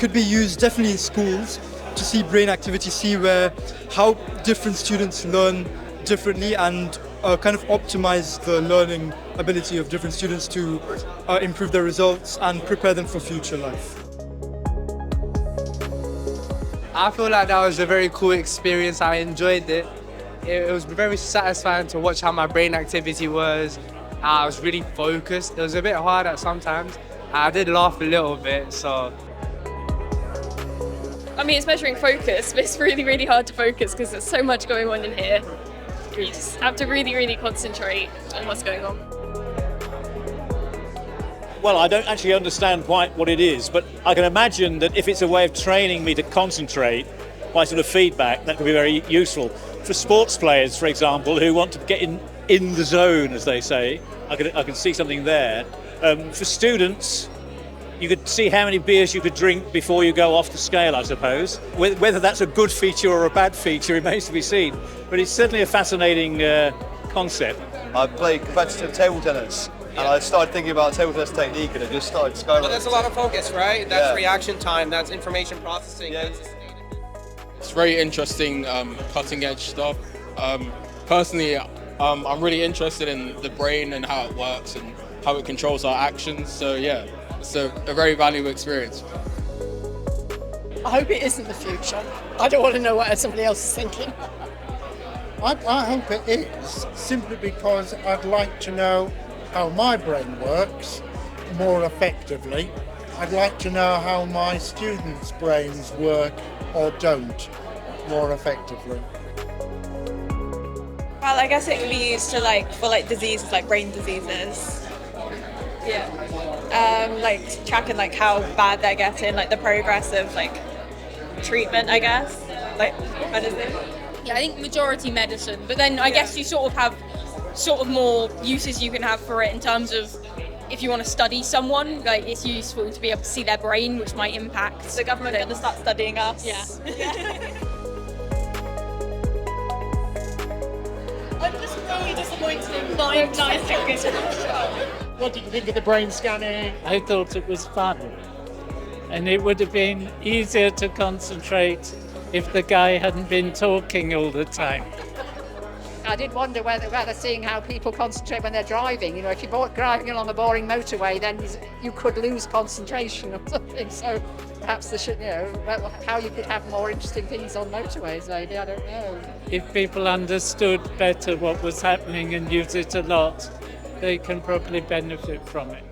could be used definitely in schools to see brain activity, see how different students learn differently, and kind of optimize the learning ability of different students to improve their results and prepare them for future life. I feel like that was a very cool experience. I enjoyed it. It was very satisfying to watch how my brain activity was. I was really focused. It was a bit hard at sometimes. I did laugh a little bit, so. I mean, it's measuring focus, but it's really, really hard to focus because there's so much going on in here. You just have to really, really concentrate on what's going on. Well, I don't actually understand quite what it is, but I can imagine that if it's a way of training me to concentrate by sort of feedback, that could be very useful. For sports players, for example, who want to get in the zone, as they say, I can see something there. For students, you could see how many beers you could drink before you go off the scale, I suppose. Whether that's a good feature or a bad feature remains to be seen, but it's certainly a fascinating concept. I play competitive table tennis. And I started thinking about table tennis technique, and it just started skyrocketing. But that's a lot of focus, right? That's reaction time, that's information processing. Yeah. It's very interesting, cutting edge stuff. Personally, I'm really interested in the brain and how it works and how it controls our actions. So yeah, it's a very valuable experience. I hope it isn't the future. I don't want to know what somebody else is thinking. I hope it is, simply because I'd like to know how my brain works more effectively. I'd like to know how my students' brains work or don't more effectively. Well, I guess it can be used to for diseases, like brain diseases. Yeah. Like tracking how bad they're getting, the progress of treatment, I guess, medicine. Yeah, I think majority medicine, but then I guess you sort of have more uses you can have for it in terms of if you want to study someone, it's useful to be able to see their brain, which might impact. The government going to start studying us. Yeah. I'm just really disappointed in 9 seconds. What did you think of the brain scanning? I thought it was fun, and it would have been easier to concentrate if the guy hadn't been talking all the time. I did wonder whether seeing how people concentrate when they're driving. If you're driving along a boring motorway, then you could lose concentration or something. So perhaps how you could have more interesting things on motorways, maybe, I don't know. If people understood better what was happening and used it a lot, they can probably benefit from it.